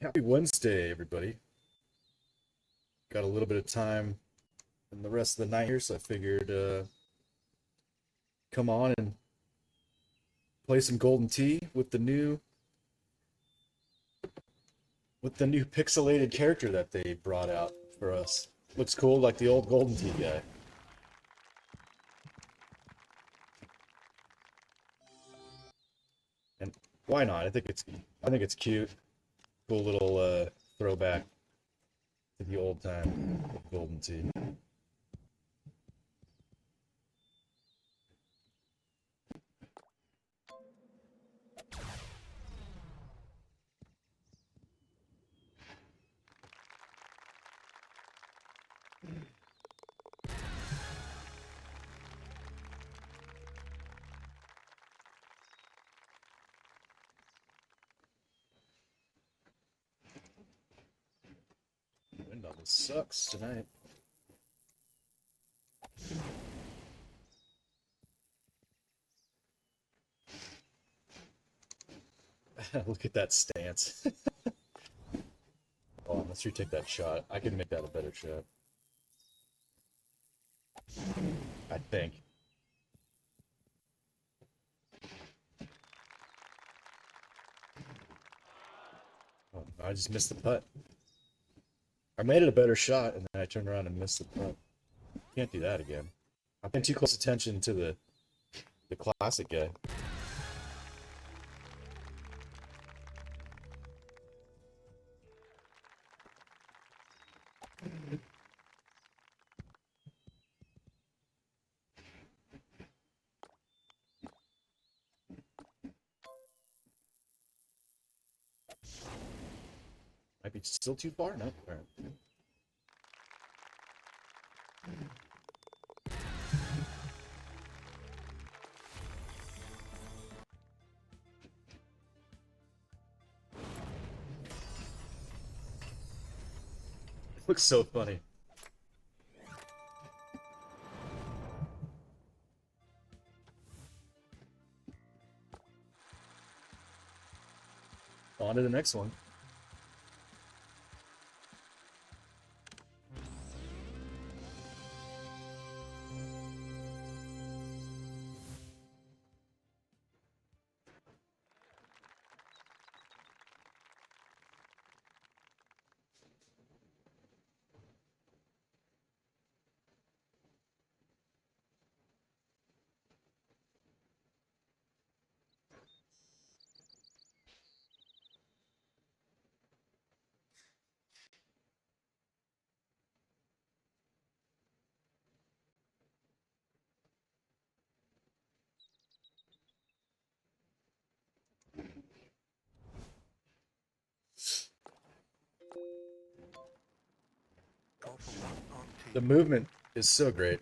Happy Wednesday, everybody. Got a little bit of time in the rest of the night here, so I figured come on and play some Golden Tee with the new pixelated character that they brought out for us. Looks cool, like the old Golden Tee guy. And why not? I think it's cute. Cool little throwback to the old time Golden Tee. Wind almost sucks tonight. Look at that stance. Oh, let's retake that shot. I can make that a better shot. I think. Oh, I just missed the putt. I made it a better shot, and then I turned around and missed the putt. Can't do that again. I'm paying too close attention to the classic guy. Might be still too far? No. All right. Looks so funny. On to the next one. The movement is so great.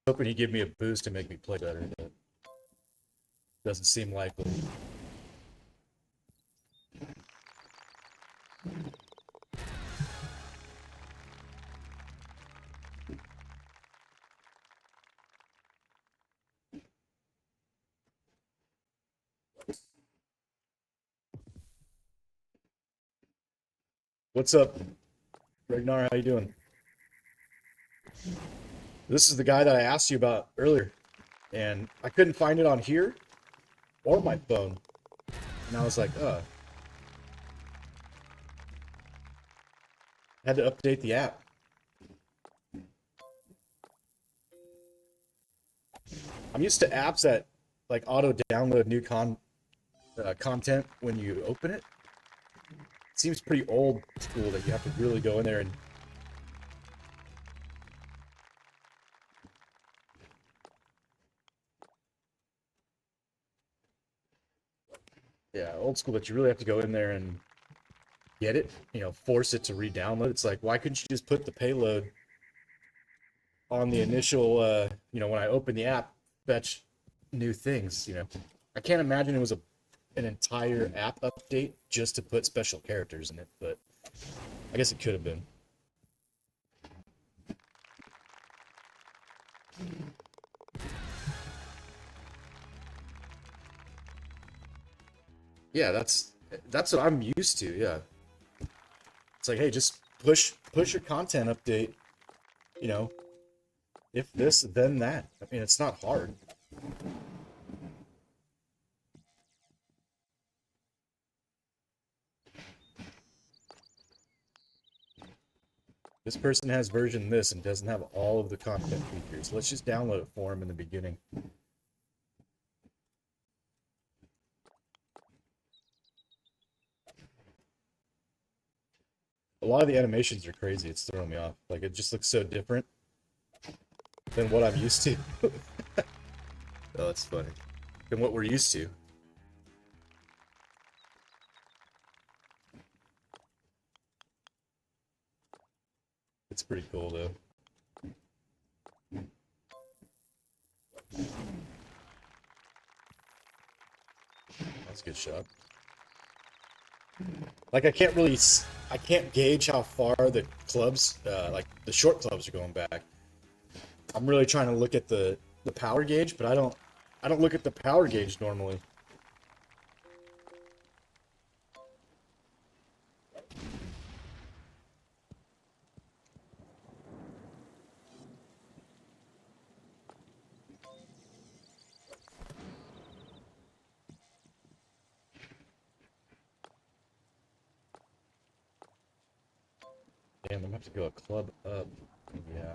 Hoping he'd give me a boost to make me play better, but doesn't seem likely. What's up, Ragnar? How you doing? This is the guy that I asked you about earlier, and I couldn't find it on here or my phone. And I was like, had to update the app. I'm used to apps that like auto download new content when you open it. It seems pretty old school that you have to really go in there and yeah, old school that you really have to go in there and get it, force it to re-download. It's like, why couldn't you just put the payload on the initial, when I open the app, fetch new things, you know. I can't imagine it was an entire app update just to put special characters in it, but I guess it could have been. Yeah, that's what I'm used to. Yeah, it's like, hey, just push your content update. You know, if this, then that. I mean, it's not hard. This person has version this and doesn't have all of the content features. Let's just download it for them in the beginning. A lot of the animations are crazy. It's throwing me off. Like, it just looks so different than what I'm used to. Oh, that's funny. Than what we're used to. It's pretty cool, though. That's a good shot. Like, I can't gauge how far the clubs, like the short clubs, are going back. I'm really trying to look at the power gauge, but I don't look at the power gauge normally. Damn, I'm gonna have to go a club up. Yeah.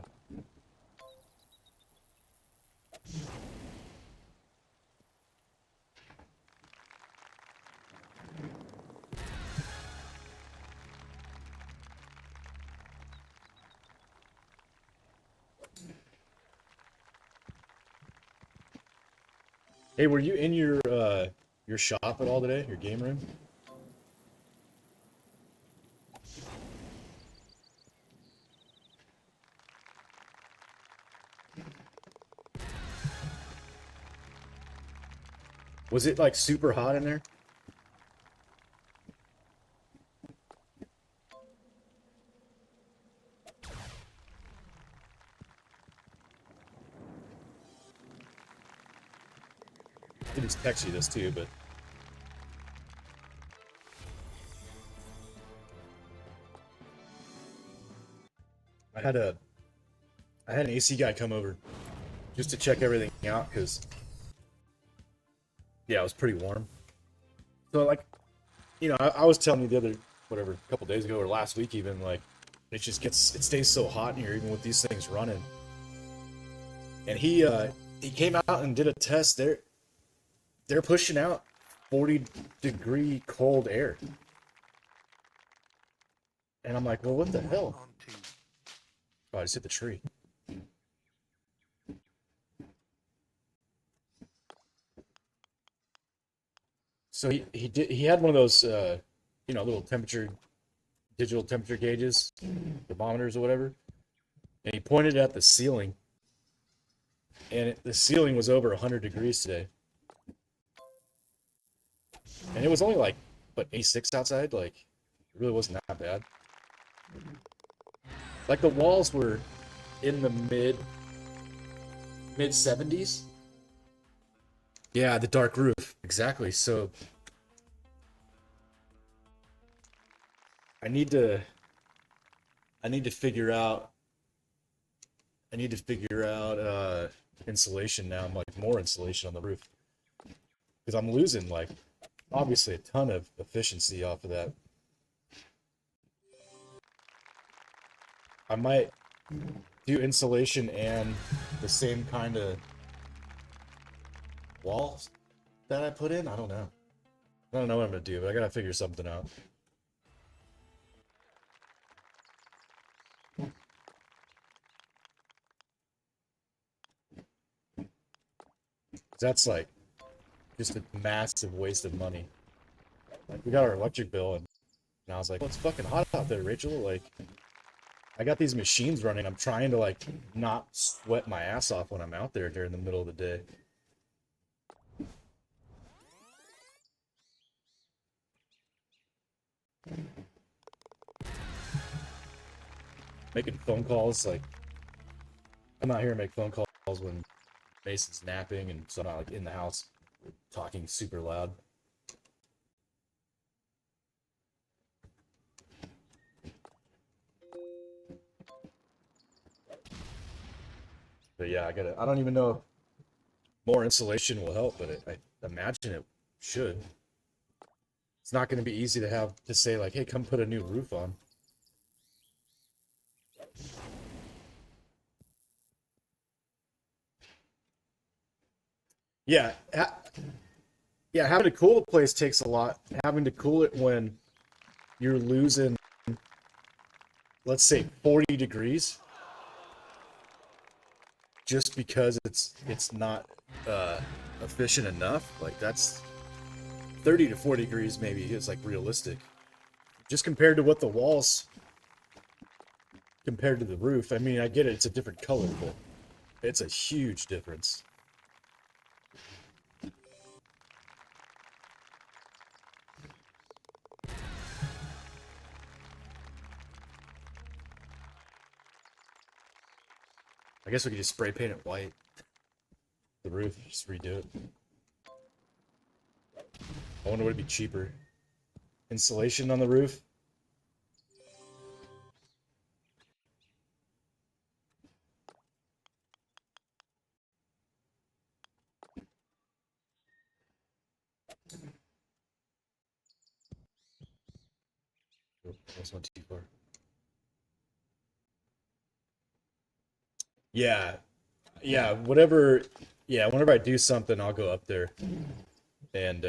Hey, were you in your shop at all today? Your game room? Was it like super hot in there? I can just text you this too, but I had a I had an AC guy come over just to check everything out because yeah, it was pretty warm. So like, you know, I was telling you the other whatever a couple days ago or last week even, like, it stays so hot in here even with these things running. And he came out and did a test. They're pushing out 40-degree cold air. And I'm like, well, what the hell? Oh, I just hit the tree. So he had one of those you know, little digital temperature gauges, thermometers or whatever, and he pointed at the ceiling, and the ceiling was over 100 degrees today, and it was only like what 86 outside. Like, it really wasn't that bad. Like, the walls were in the mid 70s. Yeah, the dark roof, exactly. So I need to I need to figure out insulation now. I'm like, more insulation on the roof because I'm losing, like, obviously a ton of efficiency off of that. I might do insulation and the same kind of walls that I put in. I don't know. I don't know what I'm gonna do, but I gotta figure something out. That's like just a massive waste of money. Like, we got our electric bill, and I was like, well, it's fucking hot out there, Rachel. Like, I got these machines running. I'm trying to, like, not sweat my ass off when I'm out there during the middle of the day. making phone calls. Like, I'm out here and make phone calls when Mason's napping, and so I'm not like in the house talking super loud. But yeah, I don't even know if more insulation will help, but I imagine it should. It's not going to be easy to have to say like, hey, come put a new roof on. Yeah, yeah, having to cool the place takes a lot. Having to cool it when you're losing, let's say, 40 degrees, just because it's not efficient enough. Like that's 30 to 40 degrees maybe is like realistic. Just compared to what the walls compared to the roof. I mean, I get it, it's a different color, but it's a huge difference. I guess we could just spray paint it white. The roof, just redo it. I wonder would it be cheaper. Insulation on the roof? Oh, that's not too far. Yeah, yeah, whatever. Yeah, whenever I do something, I'll go up there. And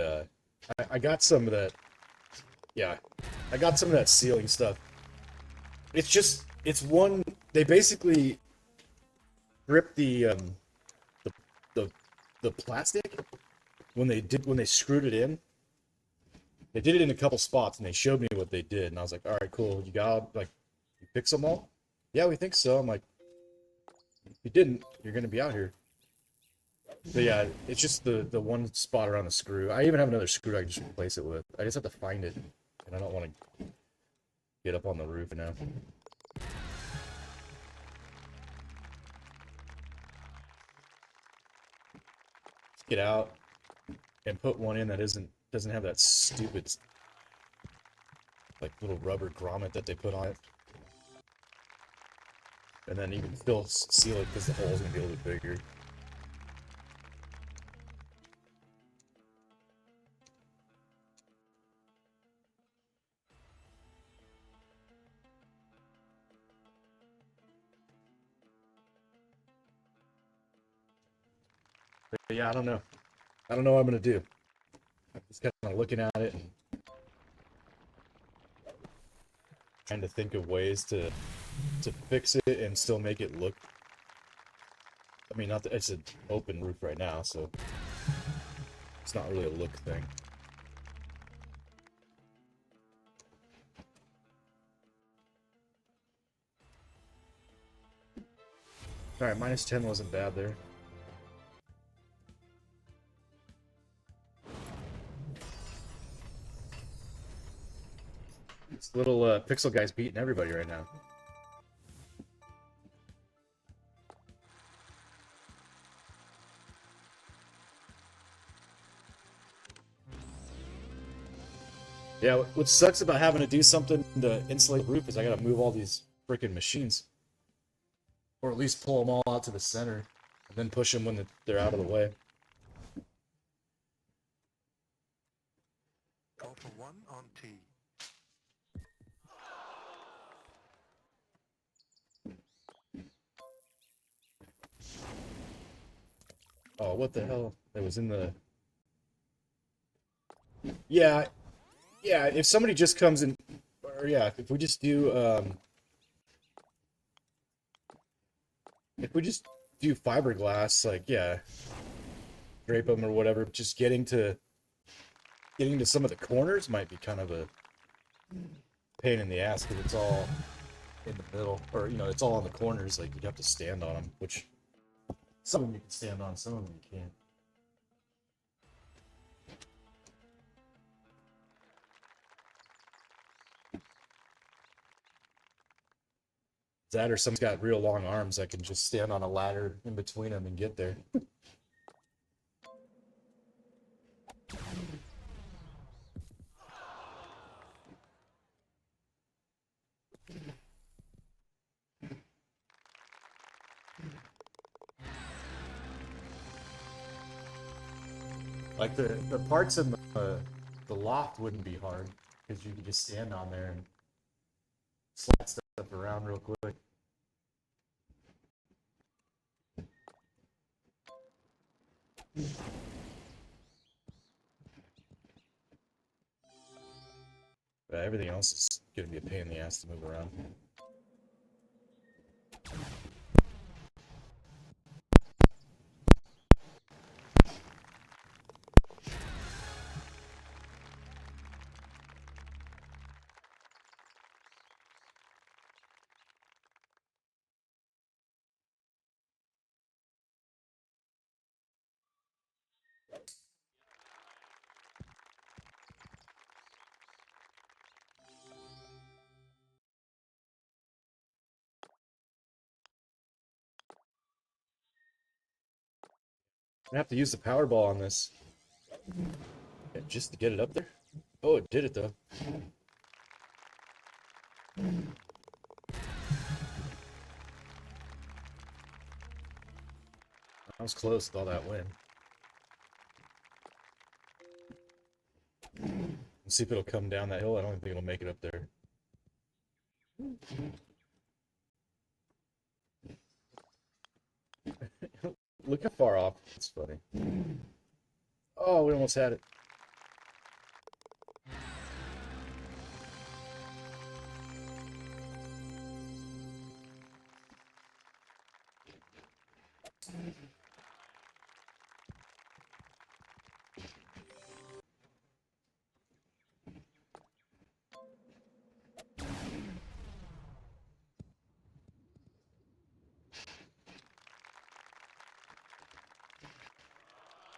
I got some of that. Yeah, I got some of that ceiling stuff. It's just, it's one. They basically grip the, the, the plastic when they screwed it in. They did it in a couple spots, and they showed me what they did, and I was like, all right, cool. You got like, you fix them all? Yeah, we think so. I'm like, if you didn't, you're gonna be out here. But yeah, it's just the one spot around the screw. I even have another screw I can just replace it with. I just have to find it, and I don't want to get up on the roof now. Let's get out and put one in that doesn't have that stupid like little rubber grommet that they put on it. And then even still seal it because the hole's gonna be a little bit bigger. But yeah, I don't know. I don't know what I'm gonna do. I'm just kind of looking at it and trying to think of ways to fix it and still make it look. I mean, not that it's an open roof right now, so it's not really a look thing. All right, minus 10 wasn't bad there. This little pixel guy's beating everybody right now. Yeah, what sucks about having to do something to insulate the roof is I gotta move all these freaking machines. Or at least pull them all out to the center, and then push them when they're out of the way. Call for one on T. Oh, what the hell? It was in the... Yeah, yeah, if somebody just comes in... Or yeah, if we just do, if we just do fiberglass, like, yeah, drape them or whatever, just getting to some of the corners might be kind of a pain in the ass, because it's all in the middle, or, you know, it's all on the corners, like, you'd have to stand on them, which some of them you can stand on, some of them you can't. That or someone's got real long arms that can just stand on a ladder in between them and get there. Like the parts in the loft wouldn't be hard because you could just stand on there and slide stuff around real quick. But everything else is gonna be a pain in the ass to move around. I have to use the power ball on this just to get it up there. Oh, it did it though. I was close with all that wind. Let's see if it'll come down that hill. I don't think it'll make it up there. Look how far off. It's funny. Oh, we almost had it.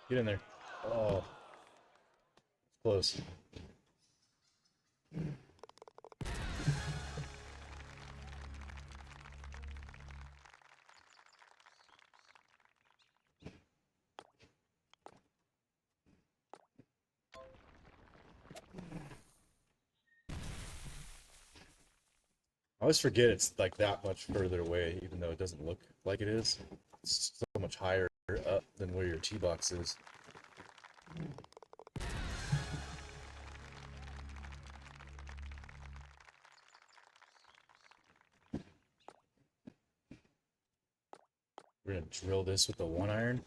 Get in there. Oh, close. I always forget it's like that much further away, even though it doesn't look like it is. It's so much higher up than where your tee box is. We're gonna drill this with the 1-iron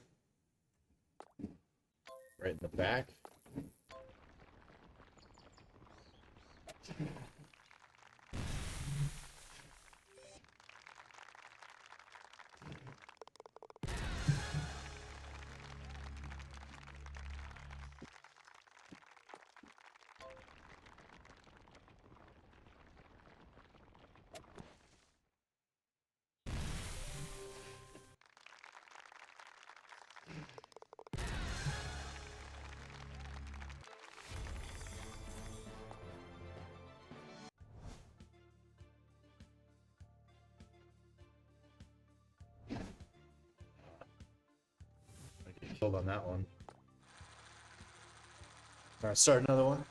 right in the back. I get killed on that one. All right, start another one.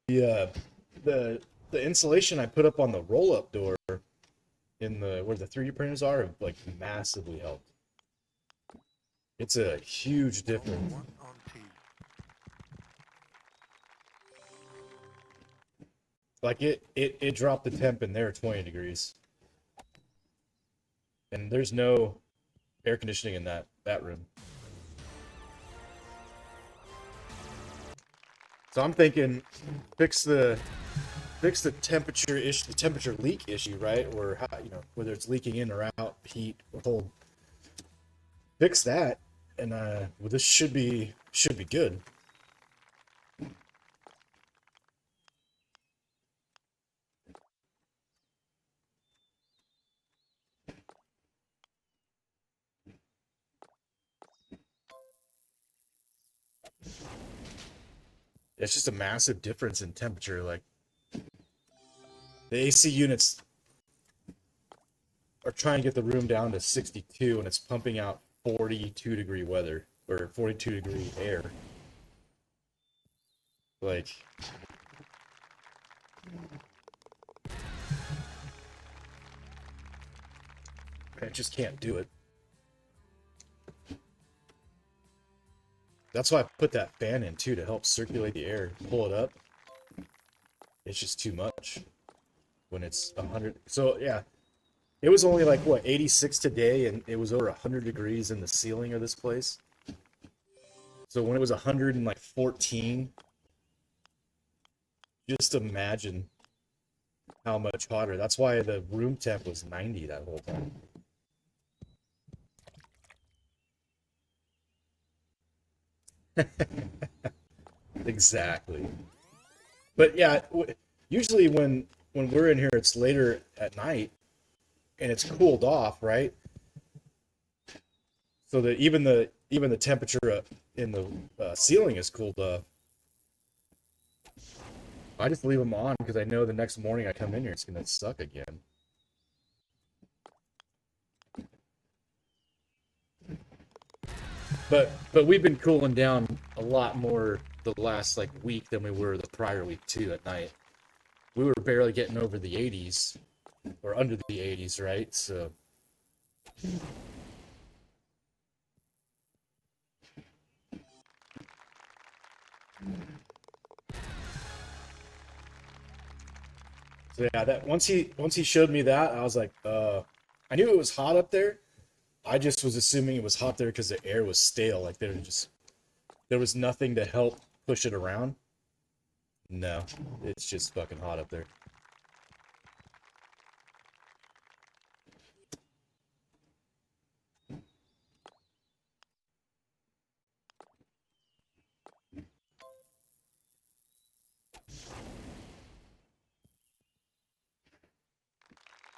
The the insulation I put up on the roll-up door in the where the 3D printers are have like massively helped. It's a huge difference. Like it dropped the temp in there 20 degrees. And there's no air conditioning in that room. So I'm thinking fix the temperature leak issue, right? Or how, whether it's leaking in or out, heat or cold. Fix that, and well, this should be good. It's just a massive difference in temperature. Like the AC units are trying to get the room down to 62, and it's pumping out 42-degree weather or 42-degree air. Like, I just can't do it. That's why I put that fan in too, to help circulate the air, pull it up. It's just too much when it's 100. So yeah, it was only like what 86 today, and it was over 100 degrees in the ceiling of this place. So when it was 114, just imagine how much hotter. That's why the room temp was 90 that whole time. Exactly. But yeah, usually when we're in here, it's later at night and it's cooled off, right? So that even the temperature in the ceiling is cooled off. I just leave them on because I know the next morning I come in here, it's gonna suck again. But we've been cooling down a lot more the last like week than we were the prior week too at night. We were barely getting over the 80s or under the 80s, right? So yeah, that once he showed me that, I was like, I knew it was hot up there. I just was assuming it was hot there because the air was stale. Like there was nothing to help push it around. No, it's just fucking hot up there.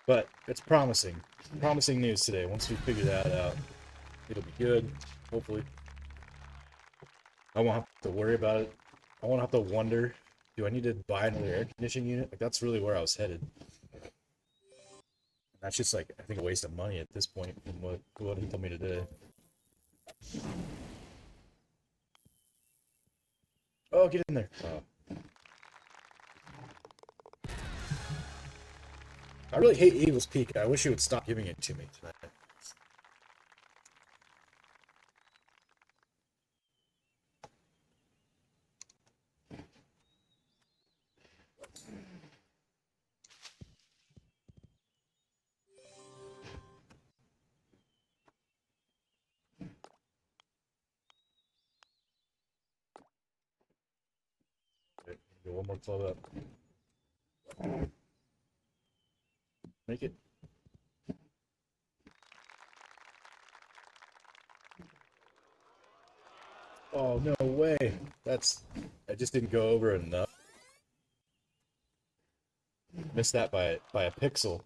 But it's promising. Promising news today. Once we figure that out, it'll be good. Hopefully. I won't have to worry about it. I won't have to wonder, do I need to buy another air conditioning unit? Like that's really where I was headed. That's just like I think a waste of money at this point from what he told me today. Oh, get in there. I really hate Eagles Peak. I wish you would stop giving it to me tonight. Okay, get one more club up. Make it. Oh, no way. I just didn't go over enough. Missed that by a pixel.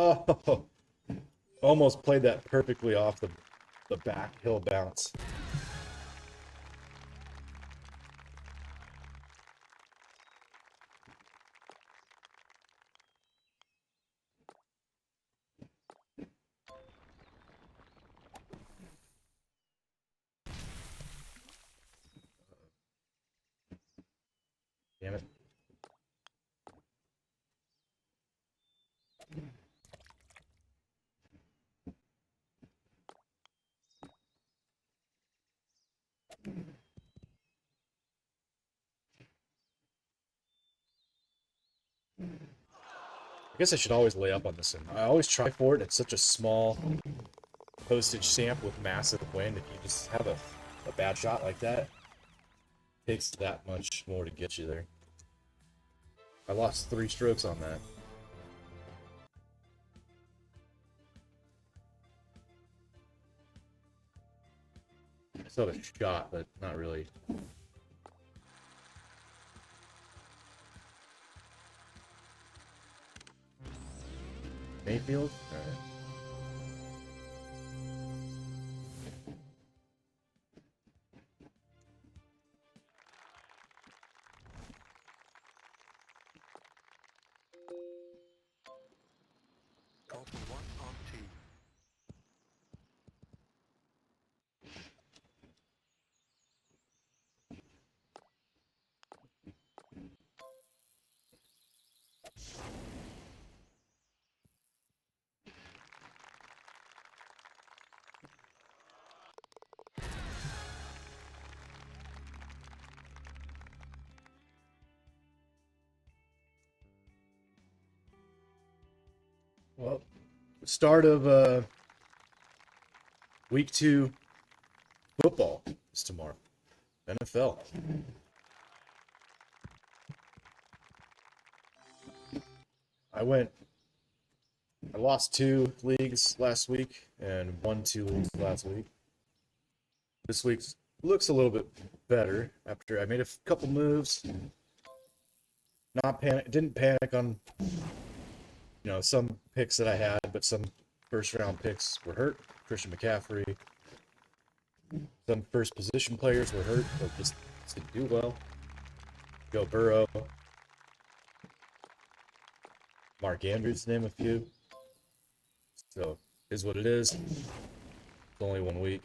Oh, almost played that perfectly off the back hill bounce. Damn it. I guess I should always lay up on this one. I always try for it. It's such a small postage stamp with massive wind. If you just have a bad shot like that, it takes that much more to get you there. I lost 3 strokes on that. I still had a shot, but not really. Mayfield? Alright. Call for 1 on tee. Well, start of week 2 football is tomorrow. NFL. I lost 2 leagues last week and won 2 leagues last week. This week looks a little bit better after I made a couple moves. Didn't panic on some picks that I had, but some first round picks were hurt. Christian McCaffrey. Some first position players were hurt or just didn't do well. Joe Burrow. Mark Andrews, to name a few. So, is what it is. It's only 1 week.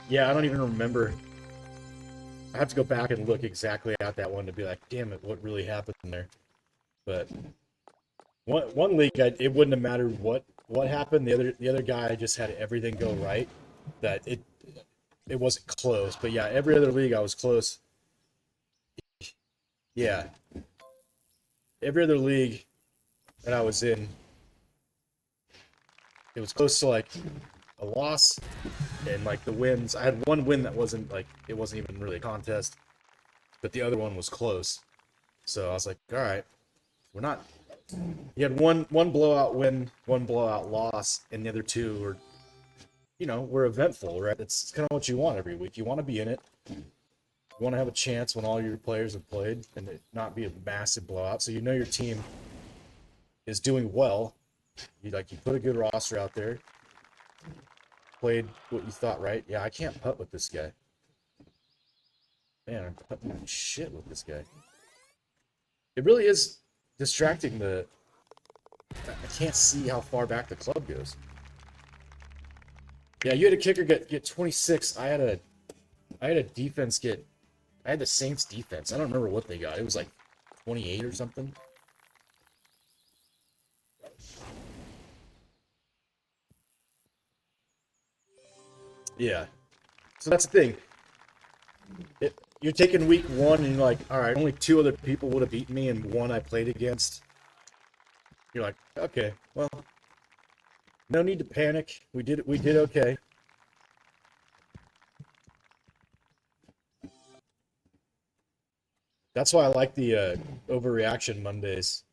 Yeah, I don't even remember. I have to go back and look exactly at that one to be like, damn it, what really happened there? But one league, it wouldn't have mattered what happened. The other guy just had everything go right. That it wasn't close. But yeah, every other league I was close. Yeah, every other league that I was in, it was close to like a loss, and like the wins. I had 1 win that wasn't even really a contest, but the other one was close. So I was like, all right, we're not. You had one blowout win, 1 blowout loss, and the other 2 were eventful, right? That's kind of what you want every week. You want to be in it. You want to have a chance when all your players have played and it not be a massive blowout. So your team is doing well. You put a good roster out there. Played what you thought, right? Yeah, I can't putt with this guy. Man, I'm putting shit with this guy. It really is distracting. I can't see how far back the club goes. Yeah, you had a kicker get 26. I had a defense get. I had the Saints defense. I don't remember what they got. It was like 28 or something. Yeah. So that's the thing. You're taking week 1 and you're like, all right, only 2 other people would have beaten me and 1 I played against. You're like, okay, well, no need to panic. We did okay. That's why I like the overreaction Mondays.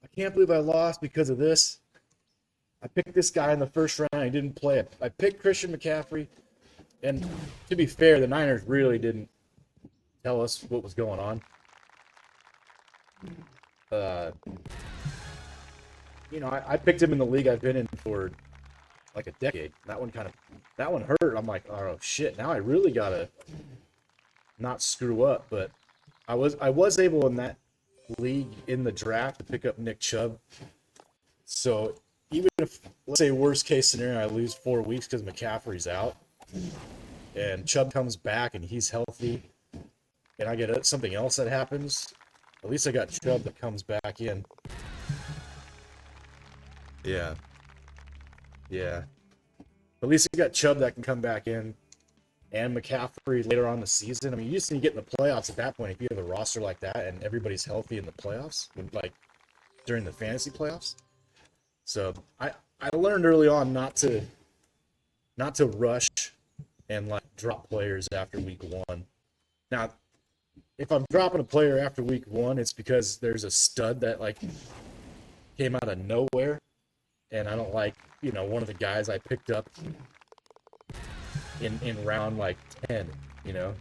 I can't believe I lost because of this. I picked this guy in the first round. He didn't play it. I picked Christian McCaffrey. And to be fair, the Niners really didn't tell us what was going on. I picked him in the league I've been in for like a decade. That one hurt. I'm like, oh shit, now I really gotta not screw up. But I was able in that league in the draft to pick up Nick Chubb. So even if, let's say, worst case scenario, I lose 4 weeks because McCaffrey's out, and Chubb comes back and he's healthy, and I get something else that happens, at least I got Chubb that comes back in. Yeah. Yeah. At least I got Chubb that can come back in, and McCaffrey later on in the season. I mean, you just need to get in the playoffs at that point if you have a roster like that and everybody's healthy in the playoffs, like during the fantasy playoffs. So I learned early on not to rush and like drop players after week 1. Now, if I'm dropping a player after week 1, it's because there's a stud that like came out of nowhere, and I don't like, one of the guys I picked up in round like 10, you know.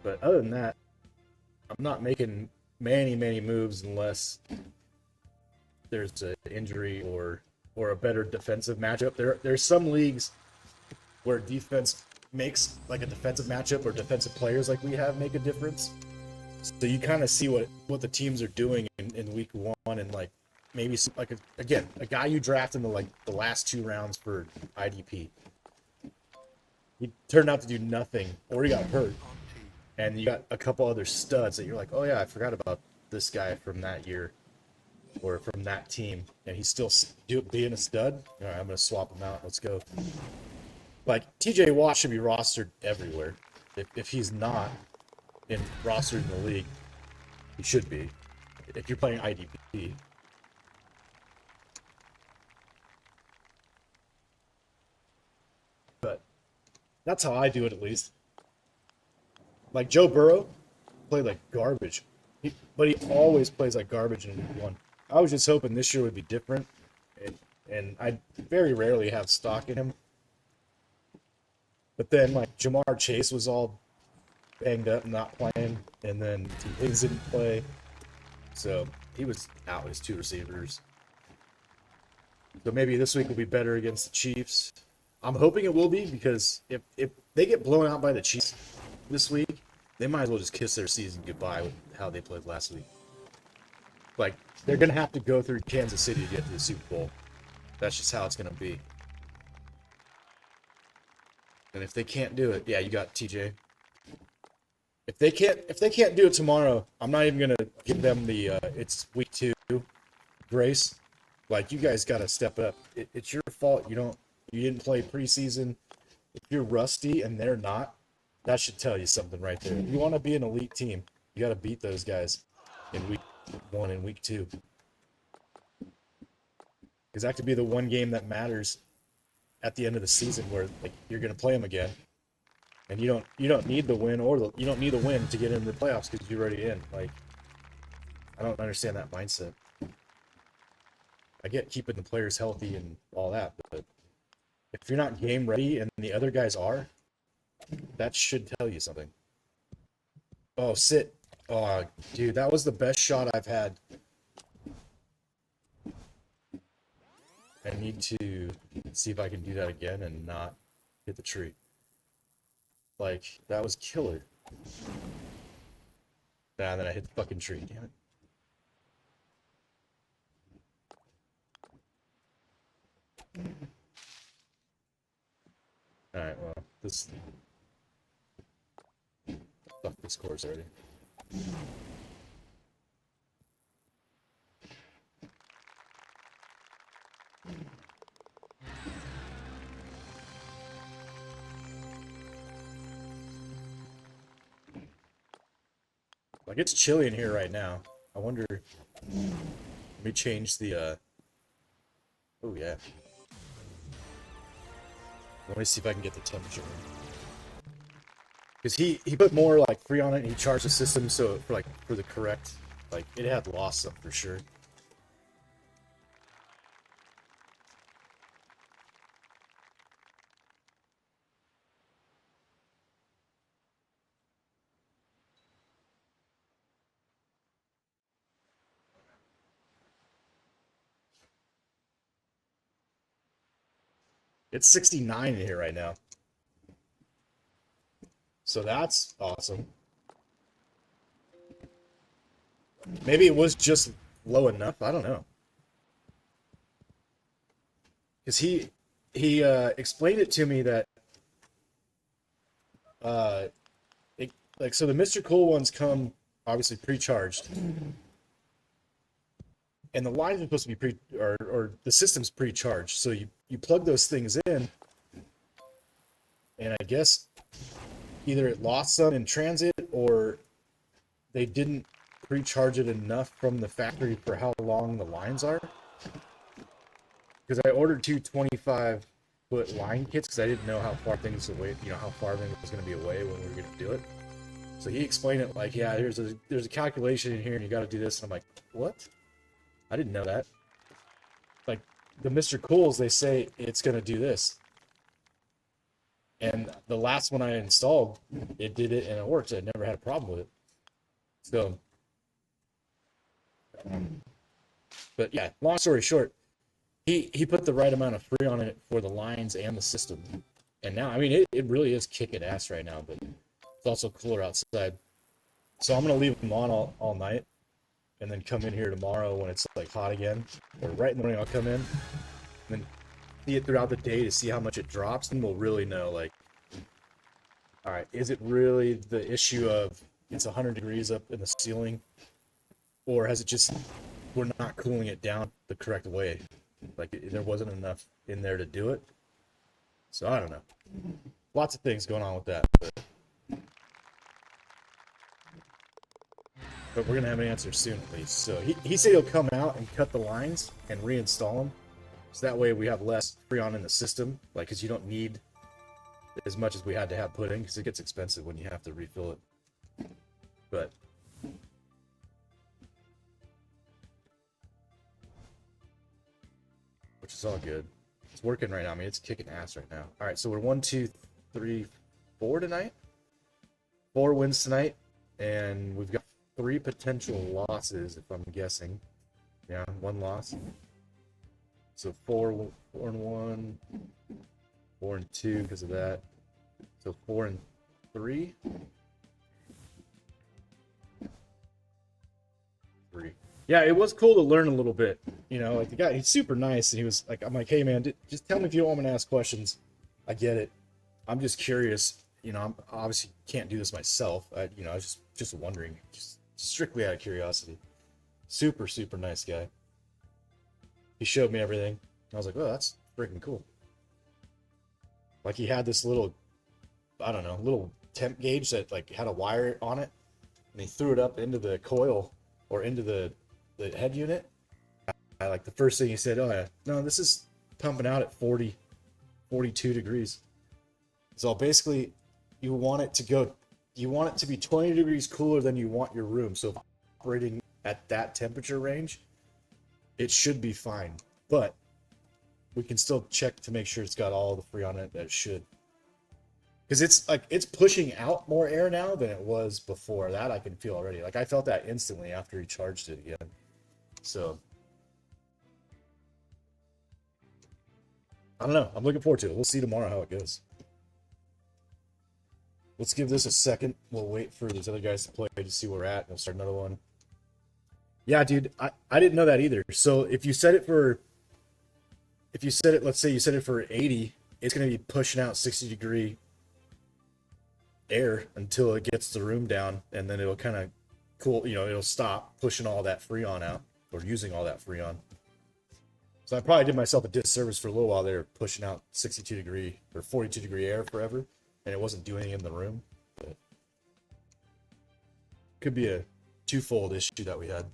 But other than that, I'm not making many moves unless there's an injury or a better defensive matchup. There's some leagues where defense makes like a defensive matchup, or defensive players like we have make a difference. So you kind of see what the teams are doing in week 1, and like maybe some, like a guy you draft in the last 2 rounds for IDP. He turned out to do nothing, or he got hurt, and you got a couple other studs that you're like, oh yeah, I forgot about this guy from that year or from that team, and he's still being a stud. All right, I'm gonna swap him out. Let's go. Like TJ Watt should be rostered everywhere. If he's not rostered in the league, he should be. If you're playing IDP. But that's how I do it, at least. Like Joe Burrow played like garbage, but he always plays like garbage in week 1. I was just hoping this year would be different, and I very rarely have stock in him. But then like Jamar Chase was all banged up, not playing, and then T. Higgins didn't play, so he was out his 2 receivers. So maybe this week will be better against the Chiefs. I'm hoping it will be, because if they get blown out by the Chiefs this week, they might as well just kiss their season goodbye with how they played last week. Like, they're going to have to go through Kansas City to get to the Super Bowl. That's just how it's going to be. And if they can't do it, yeah, you got TJ. If they can't do it tomorrow, I'm not even going to give them the it's week 2 grace. Like, you guys got to step up. It's your fault you didn't play preseason. If you're rusty and they're not, that should tell you something right there. If you want to be an elite team, you got to beat those guys in week 1 and week 2. Because that could be the one game that matters at the end of the season, where like you're going to play them again, and you don't need the win, or you don't need the win to get into the playoffs because you're already in. Like, I don't understand that mindset. I get keeping the players healthy and all that, but if you're not game ready and the other guys are, that should tell you something. Oh, sit. Oh, dude, that was the best shot I've had. I need to see if I can do that again and not hit the tree. Like, that was killer. Nah, then I hit the fucking tree, damn it. Alright, well, fuck this course already. Like, it's chilly in here right now. I wonder, let me change the, oh yeah. Let me see if I can get the temperature. Because he put more like free on it, and he charged the system so for the correct, like, it had lost some for sure. It's 69 in here right now. So that's awesome. Maybe it was just low enough. I don't know. Because he explained it to me that uh, like so the Mr. Cool ones come obviously pre-charged, and the lines are supposed to be or the system's pre-charged. So you plug those things in, and I guess either it lost some in transit or they didn't pre-charge it enough from the factory for how long the lines are. Because I ordered two 25-foot line kits because I didn't know how far things away, how far everything was going to be away when we were going to do it. So he explained it like, yeah, there's a calculation in here and you got to do this. And I'm like, what? I didn't know that. Like the Mr. Cools, they say it's going to do this. And the last one I installed, it did it and it worked. I never had a problem with it. So, but yeah, long story short, he put the right amount of Freon in it for the lines and the system. And now, I mean, it really is kicking ass right now, but it's also cooler outside. So I'm going to leave them on all night and then come in here tomorrow when it's like hot again. Or right in the morning, I'll come in and then see it throughout the day to see how much it drops. Then we'll really know, like, all right, is it really the issue of it's 100 degrees up in the ceiling? Or has it just, we're not cooling it down the correct way? Like, there wasn't enough in there to do it. So I don't know. Lots of things going on with that. But we're going to have an answer soon at least. So he said he'll come out and cut the lines and reinstall them. So that way we have less Freon in the system. Like, because you don't need as much as we had to have put in because it gets expensive when you have to refill it. But which is all good. It's working right now. I mean, it's kicking ass right now. All right, so we're 1, 2, 3, 4 tonight. 4 wins tonight, and we've got 3 potential losses, if I'm guessing. Yeah, 1 loss. So 4 and 1, 4 and 2 because of that. So 4 and 3. 3. Yeah, it was cool to learn a little bit. Like the guy, he's super nice, and he was like, I'm like, hey man, just tell me if you don't want me to ask questions. I get it. I'm just curious. I'm obviously can't do this myself. I was just wondering, just strictly out of curiosity. Super, super nice guy. He showed me everything. I was like, oh, that's freaking cool. Like he had this little, I don't know, little temp gauge that like had a wire on it, and he threw it up into the coil or into the head unit. Like the first thing he said, oh yeah, no, this is pumping out at 40, 42 degrees. So basically, you want it to be 20 degrees cooler than you want your room. So if operating at that temperature range, it should be fine. But we can still check to make sure it's got all the Freon in it that it should. Because it's pushing out more air now than it was before. That I can feel already. Like I felt that instantly after he charged it again. So I don't know. I'm looking forward to it. We'll see tomorrow how it goes. Let's give this a second. We'll wait for these other guys to play to see where we're at, and we'll start another one. Yeah, dude, I didn't know that either. So if you set it, let's say you set it for 80, it's going to be pushing out 60-degree air until it gets the room down, and then it'll kind of cool, it'll stop pushing all that Freon out, or using all that Freon. So I probably did myself a disservice for a little while there, pushing out 62-degree or 42-degree air forever, and it wasn't doing anything in the room. But could be a twofold issue that we had.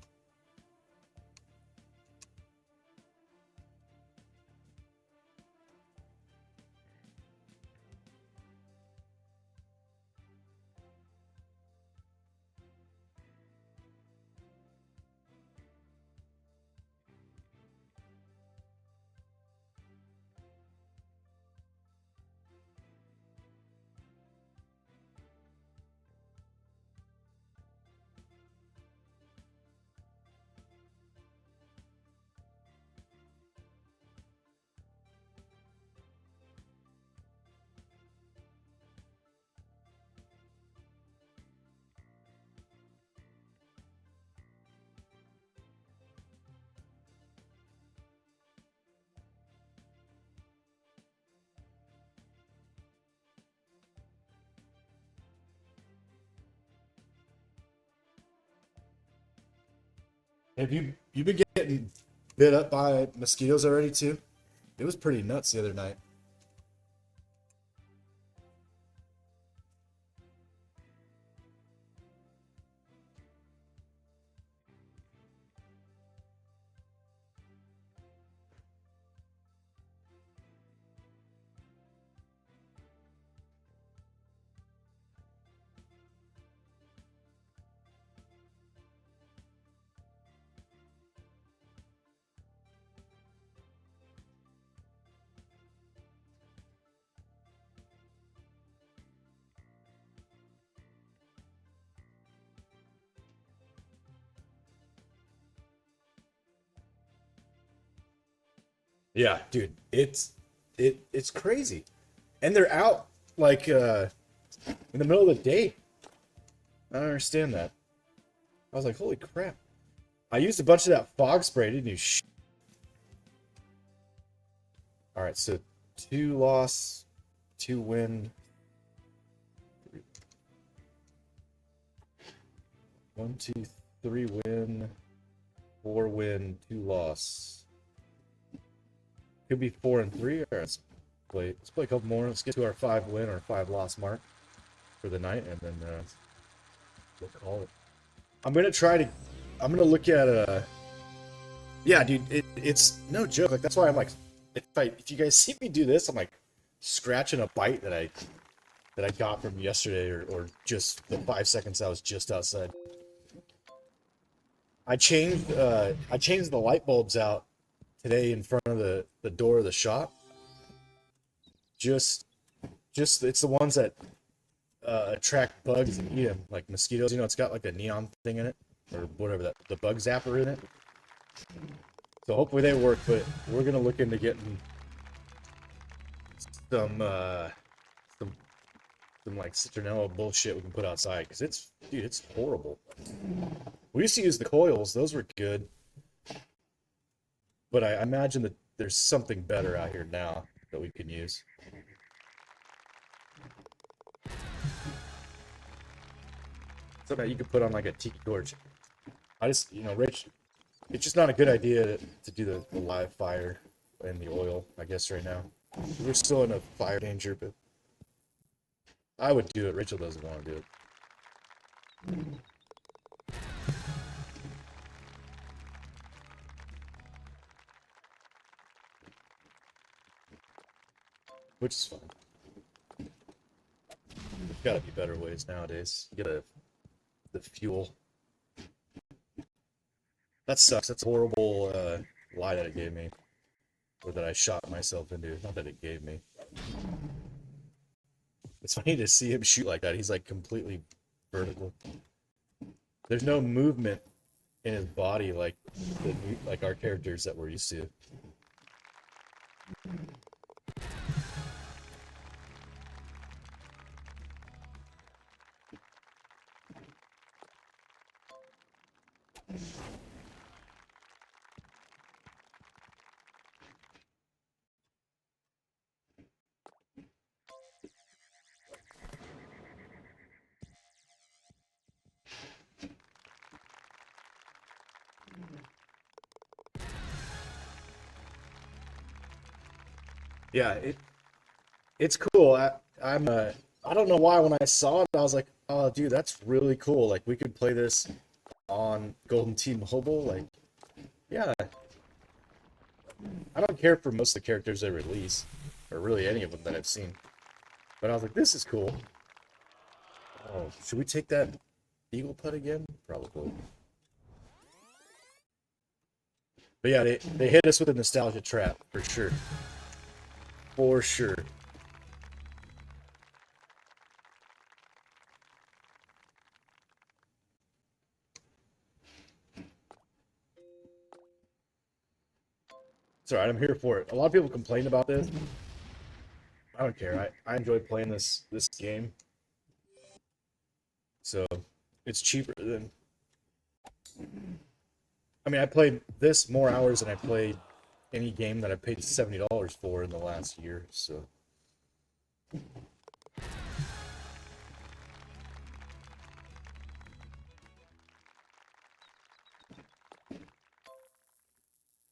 Have you been getting bit up by mosquitoes already too? It was pretty nuts the other night. Yeah, dude, it's crazy, and they're out like in the middle of the day. I don't understand that. I was like, holy crap! I used a bunch of that fog spray, didn't you? All right, so 2 loss, 2 win, 1, 2, 3 win, 4 win, 2 loss. Could be 4 and 3. Or let's play a couple more. Let's get to our 5 win or 5 loss mark for the night, and then we'll call it. I'm gonna look at yeah, dude, it's no joke. Like that's why I'm like, if you guys see me do this, I'm like scratching a bite that I got from yesterday, or just the 5 seconds I was just outside. I changed the light bulbs out today in front of the door of the shop. Just it's the ones that attract bugs and eat them, like mosquitoes. You know, it's got like a neon thing in it, or whatever, that the bug zapper in it. So hopefully they work, but we're gonna look into getting some like citronella bullshit we can put outside, because it's horrible. We used to use the coils; those were good, but I imagine that there's something better out here now that we can use. Something that you could put on like a tiki torch. I just, Rich, it's just not a good idea to do the live fire and the oil, I guess, right now. We're still in a fire danger, but I would do it. Rachel doesn't want to do it. Which is fine. There's gotta be better ways nowadays. Get the fuel. That sucks. That's a horrible lie that it gave me. Or that I shot myself into. Not that it gave me. It's funny to see him shoot like that. He's like completely vertical. There's no movement in his body like our characters that we're used to. Yeah, it's cool. I don't know why when I saw it I was like, oh dude, that's really cool. Like we could play this on Golden Tee Mobile. Like, yeah. I don't care for most of the characters they release, or really any of them that I've seen. But I was like, this is cool. Oh, should we take that eagle putt again? Probably. But yeah, they hit us with a nostalgia trap, for sure. For sure. It's alright, I'm here for it. A lot of people complain about this. I don't care. I enjoy playing this game. So it's cheaper than, I mean, I played this more hours than I played any game that I paid $70 for in the last year, so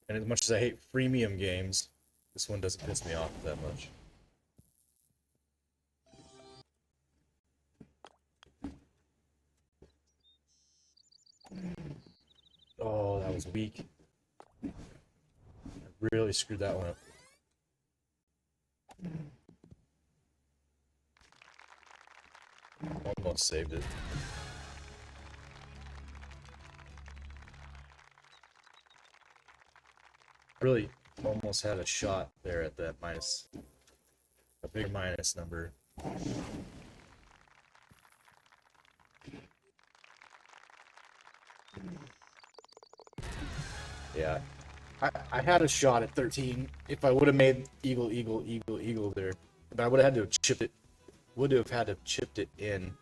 And as much as I hate freemium games, this one doesn't piss me off that much. Oh, that was weak. I really screwed that one up. Almost saved it. Really almost had a shot there at that minus, a big minus number. Yeah, I had a shot at 13 if I would have made eagle there, but I would have had to have chipped it. Would have had to have chipped it in,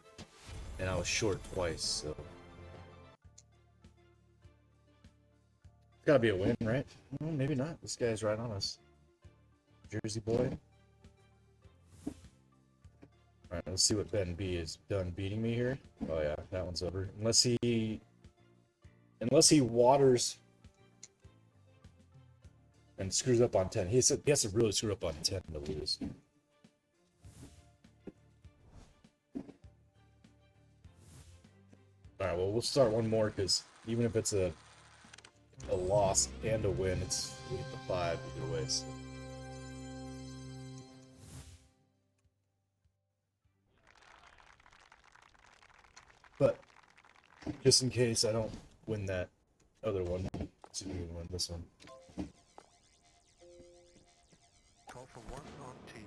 and I was short twice. So it's gotta be a win, right? Well, maybe not. This guy's right on us. Jersey boy. All right, let's see what Ben B is done beating me here. Oh yeah, that one's over. Unless he waters and screws up on 10. He has to really screw up on 10 to lose. All right, well we'll start one more because even if it's a loss and a win, it's we get the 5 either way. So. But just in case I don't win that other one, so you can win this one. Call for 1 on T.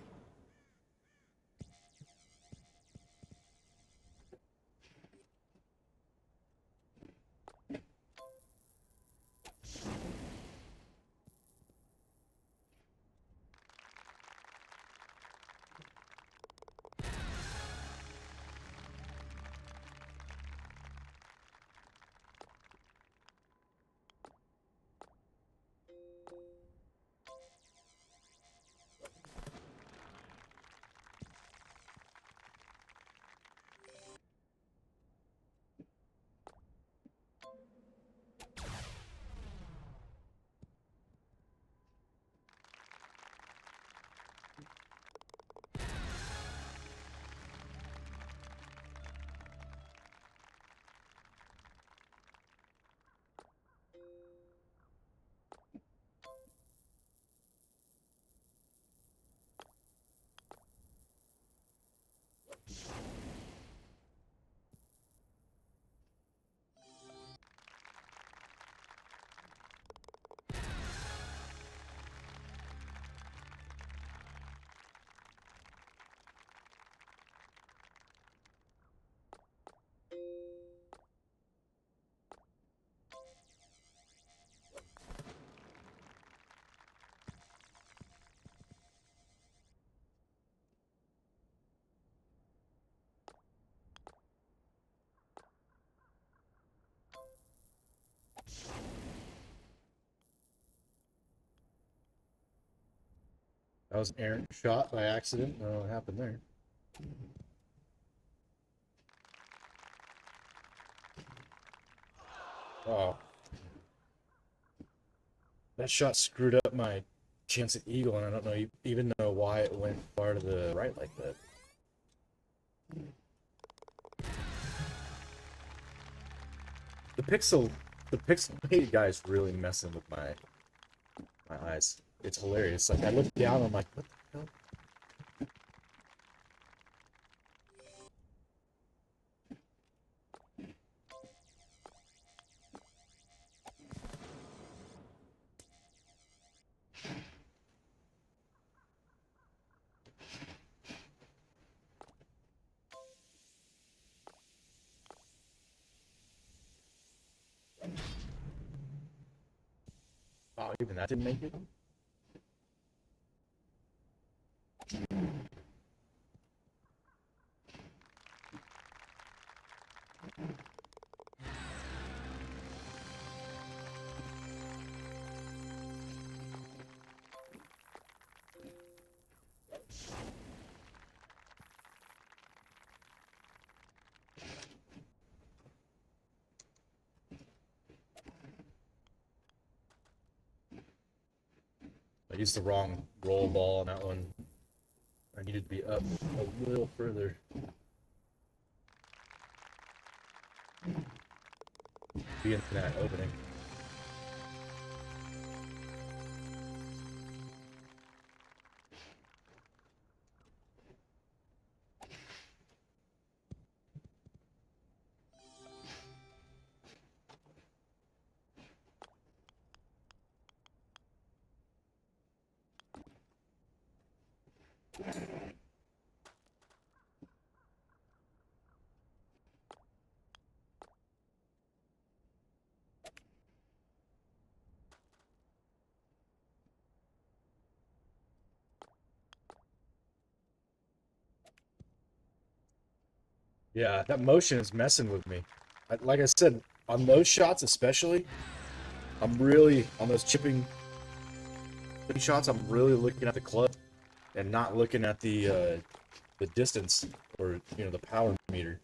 That was an errant shot by accident. I don't know what happened there. Oh. That shot screwed up my chance at eagle, and I don't know even know why it went far to the right like that. The pixel painted guy is really messing with my eyes. It's hilarious. Like I look down, I'm like, what the hell? Oh, even that didn't make it. I used the wrong roll ball on that one. I needed to be up a little further. Be in that opening. Yeah, that motion is messing with me. Like I said, on those shots especially, I'm really, on those chipping shots, I'm really looking at the club and not looking at the distance or, you know, the power meter.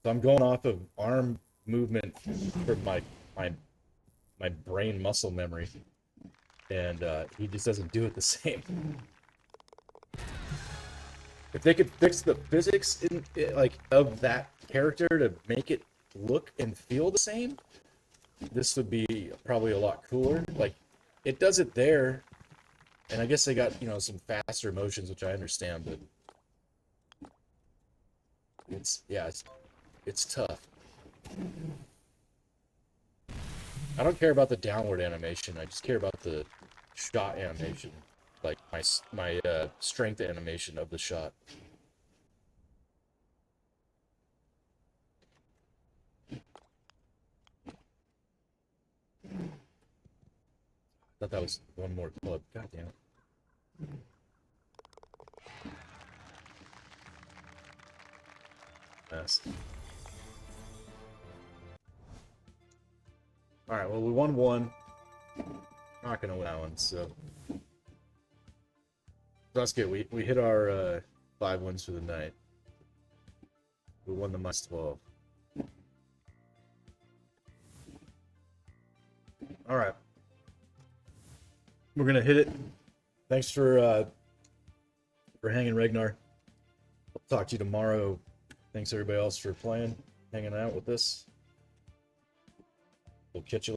So I'm going off of arm movement for my my brain muscle memory, and he just doesn't do it the same. If they could fix the physics like of that character to make it look and feel the same, this would be probably a lot cooler. Like, it does it there, and I guess they got, you know, some faster motions, which I understand, but it's tough. I don't care about the downward animation. I just care about the shot animation, like my strength animation of the shot. I thought that was one more club. God damn it. Mess. All right. Well, we won one. Not gonna win that one. So that's good. We hit our 5 wins for the night. We won the -12. All right. We're gonna hit it. Thanks for hanging, Ragnar. I'll talk to you tomorrow. Thanks everybody else for playing, hanging out with us. We'll catch you